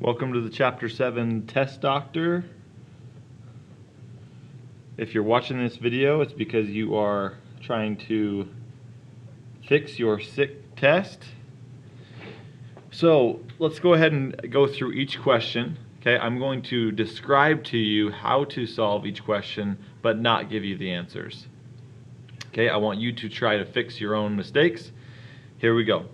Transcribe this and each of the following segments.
Welcome to the Chapter 7 Test Doctor. If you're watching this video, it's because you are trying to fix your sick test. So let's go ahead and go through each question. Okay, I'm going to describe to you how to solve each question, but not give you the answers. Okay, I want you to try to fix your own mistakes. Here we go.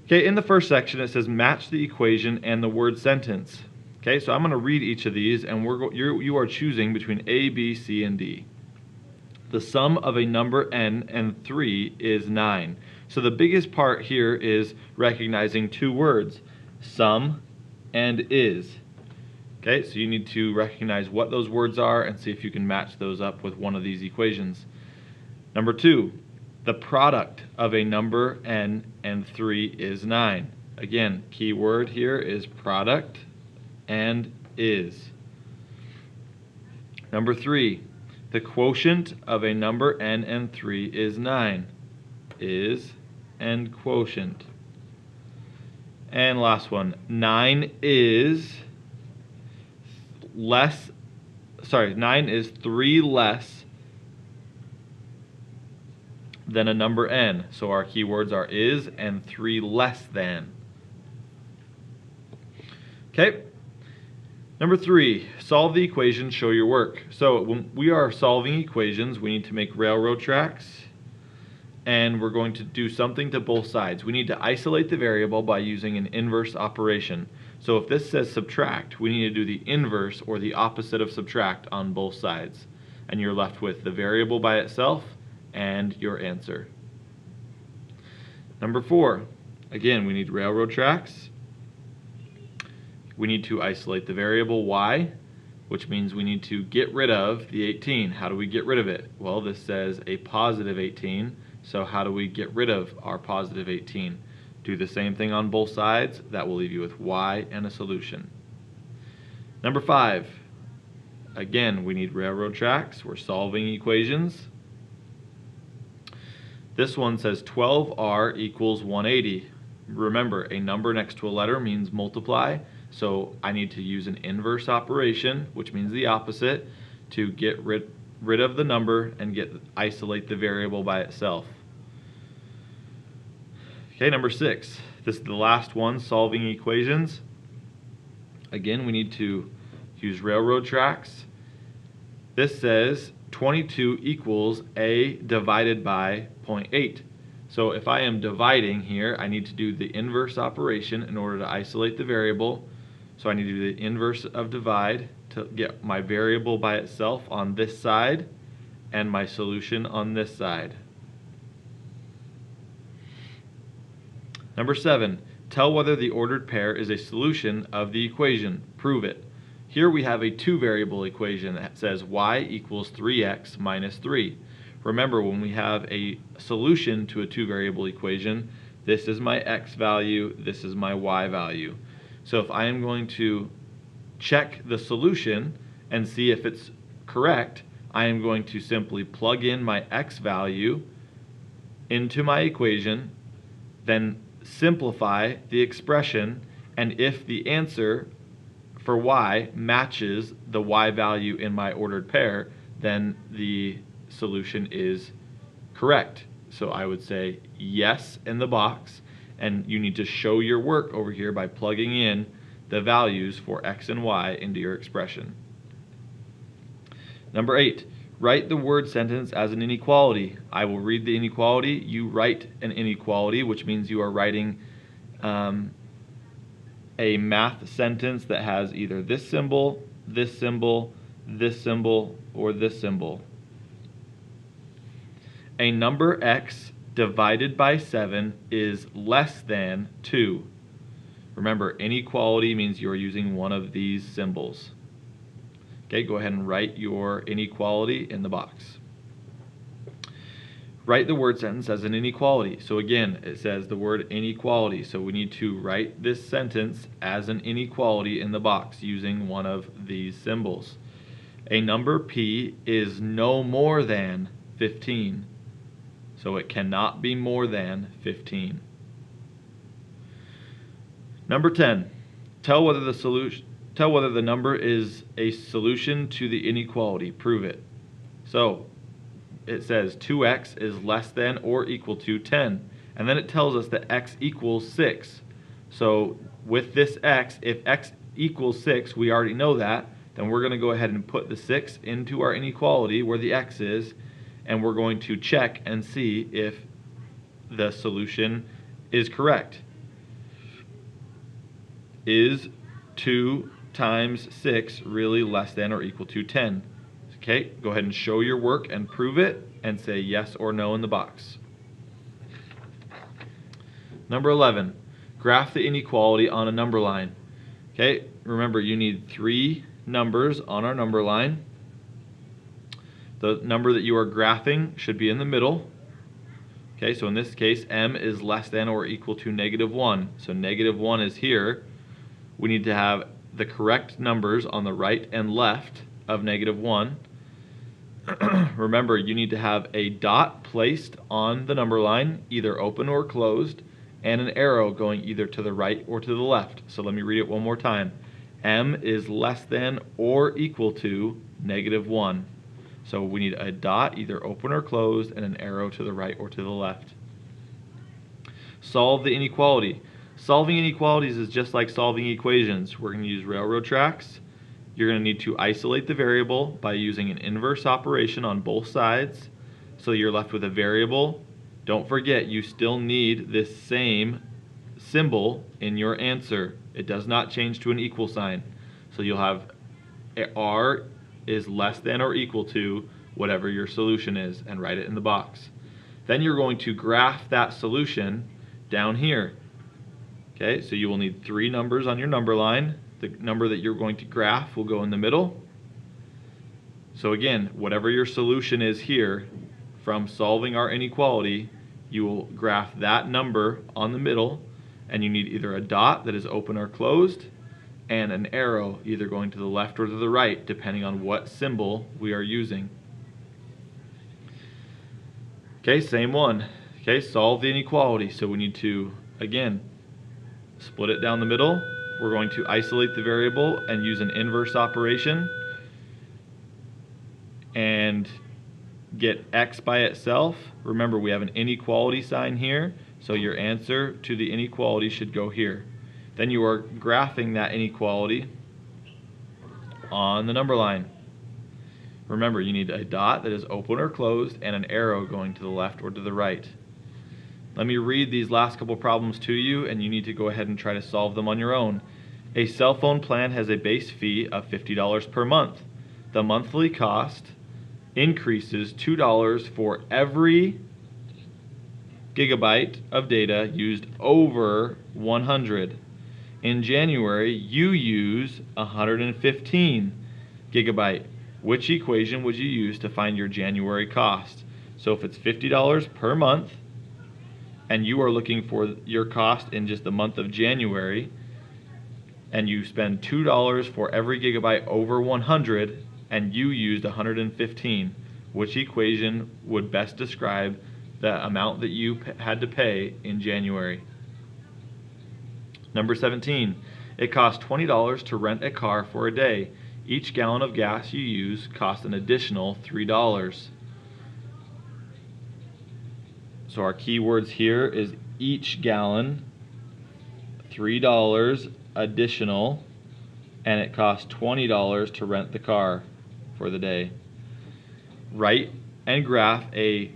Okay, in the first section it says match the equation and the word sentence. Okay, so I'm going to read each of these, and you are choosing between A, B, C, and D. The sum of a number n and 3 is 9. So the biggest part here is recognizing two words, sum and is. Okay, so you need to recognize what those words are and see if you can match those up with one of these equations. Number 2. The product of a number n and 3 is 9. Again, key word here is product and is. Number 3. The quotient of a number n and 3 is 9. Is and quotient. And last one. 9 is 3 less than a number n. So our keywords are is and 3 less than. Okay. Number 3, solve the equation, show your work. So when we are solving equations, we need to make railroad tracks, and we're going to do something to both sides. We need to isolate the variable by using an inverse operation. So if this says subtract, we need to do the inverse or the opposite of subtract on both sides. And you're left with the variable by itself and your answer. Number 4, again, we need railroad tracks. We need to isolate the variable y, which means we need to get rid of the 18. How do we get rid of it? Well, this says a positive 18, so how do we get rid of our positive 18? Do the same thing on both sides. That will leave you with y and a solution. Number 5, again, we need railroad tracks. We're solving equations. This one says 12r equals 180. Remember, a number next to a letter means multiply, so I need to use an inverse operation, which means the opposite, to get rid of the number and isolate the variable by itself. Okay, number 6. This is the last one, solving equations. Again, we need to use railroad tracks. This says 22 equals a divided by 0.8. So if I am dividing here, I need to do the inverse operation in order to isolate the variable. So I need to do the inverse of divide to get my variable by itself on this side and my solution on this side. Number 7, tell whether the ordered pair is a solution of the equation. Prove it. Here we have a two-variable equation that says y equals 3x minus 3. Remember, when we have a solution to a two-variable equation, this is my x value, this is my y value. So if I am going to check the solution and see if it's correct, I am going to simply plug in my x value into my equation, then simplify the expression, and if the answer for y matches the y value in my ordered pair, then the solution is correct. So I would say yes in the box, and you need to show your work over here by plugging in the values for x and y into your expression. Number 8, write the word sentence as an inequality. I will read the inequality, you write an inequality, which means you are writing a math sentence that has either this symbol, this symbol, this symbol, or this symbol. A number x divided by 7 is less than 2. Remember, inequality means you're using one of these symbols. Okay, go ahead and write your inequality in the box. Write the word sentence as an inequality. So again, it says the word inequality. So we need to write this sentence as an inequality in the box using one of these symbols. A number p is no more than 15. So it cannot be more than 15. Number 10. Tell whether the number is a solution to the inequality. Prove it. So it says 2x is less than or equal to 10. And then it tells us that x equals 6. So with this x, if x equals 6, we already know that, then we're going to go ahead and put the 6 into our inequality where the x is, and we're going to check and see if the solution is correct. Is 2 times 6 really less than or equal to 10? Okay, go ahead and show your work and prove it and say yes or no in the box. Number 11, graph the inequality on a number line. Okay, remember you need 3 numbers on our number line. The number that you are graphing should be in the middle. Okay, so in this case, m is less than or equal to -1. So -1 is here. We need to have the correct numbers on the right and left of -1. Remember, you need to have a dot placed on the number line, either open or closed, and an arrow going either to the right or to the left. So let me read it one more time. M is less than or equal to -1. So we need a dot, either open or closed, and an arrow to the right or to the left. Solve the inequality. Solving inequalities is just like solving equations. We're going to use railroad tracks. You're going to need to isolate the variable by using an inverse operation on both sides. So you're left with a variable. Don't forget, you still need this same symbol in your answer. It does not change to an equal sign. So you'll have r is less than or equal to whatever your solution is, and write it in the box. Then you're going to graph that solution down here. Okay, so you will need 3 numbers on your number line. The number that you're going to graph will go in the middle. So again, whatever your solution is here, from solving our inequality, you will graph that number on the middle, and you need either a dot that is open or closed, and an arrow either going to the left or to the right, depending on what symbol we are using. Okay, same one. Okay, solve the inequality. So we need to, again, split it down the middle. We're going to isolate the variable and use an inverse operation and get x by itself. Remember, we have an inequality sign here, so your answer to the inequality should go here. Then you are graphing that inequality on the number line. Remember, you need a dot that is open or closed and an arrow going to the left or to the right. Let me read these last couple problems to you, and you need to go ahead and try to solve them on your own. A cell phone plan has a base fee of $50 per month. The monthly cost increases $2 for every gigabyte of data used over 100. In January, you use 115 gigabyte. Which equation would you use to find your January cost? So if it's $50 per month, and you are looking for your cost in just the month of January, and you spend $2 for every gigabyte over 100, and you used 115, which equation would best describe the amount that you had to pay in January? Number 17, it costs $20 to rent a car for a day. Each gallon of gas you use costs an additional $3. So our keywords here is each gallon, $3 additional, and it costs $20 to rent the car for the day. Write and graph an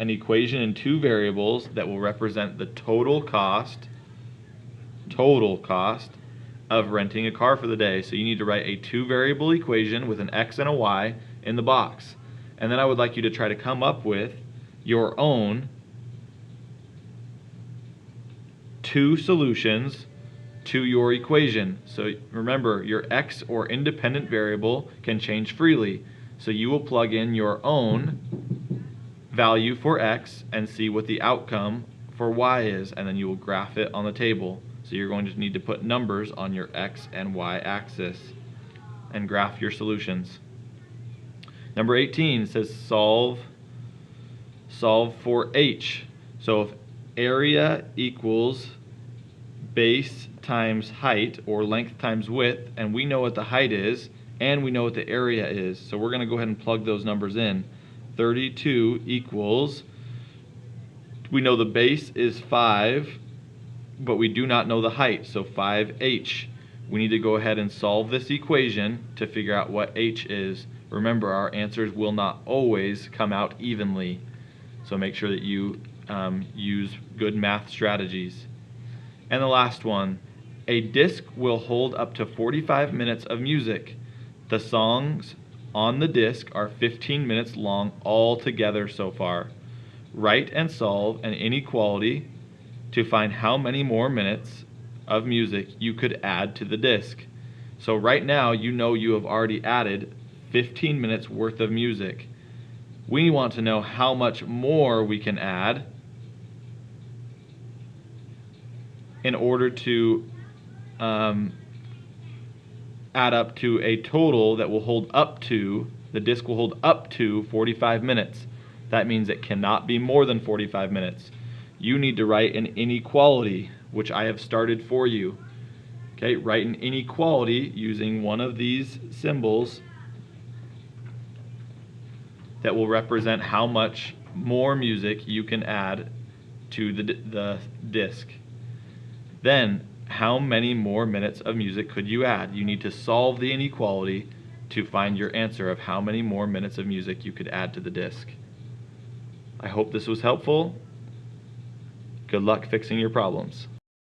equation in 2 variables that will represent the total cost of renting a car for the day. So you need to write a 2-variable equation with an x and a y in the box. And then I would like you to try to come up with your own 2 solutions to your equation. So remember, your x or independent variable can change freely. So you will plug in your own value for x and see what the outcome for y is, and then you will graph it on the table. So you're going to need to put numbers on your x and y axis and graph your solutions. Number 18 says solve for h. So if area equals base times height, or length times width, and we know what the height is, and we know what the area is. So we're going to go ahead and plug those numbers in. 32 equals, we know the base is 5, but we do not know the height, so 5h. We need to go ahead and solve this equation to figure out what h is. Remember, our answers will not always come out evenly, so make sure that you use good math strategies. And the last one, a disc will hold up to 45 minutes of music. The songs on the disc are 15 minutes long altogether so far. Write and solve an inequality to find how many more minutes of music you could add to the disc. So right now you know you have already added 15 minutes worth of music. We want to know how much more we can add in order to add up to a total that will hold up to, the disc will hold up to 45 minutes. That means it cannot be more than 45 minutes. You need to write an inequality, which I have started for you. Okay, write an inequality using one of these symbols that will represent how much more music you can add to the disc. Then, how many more minutes of music could you add? You need to solve the inequality to find your answer of how many more minutes of music you could add to the disc. I hope this was helpful. Good luck fixing your problems.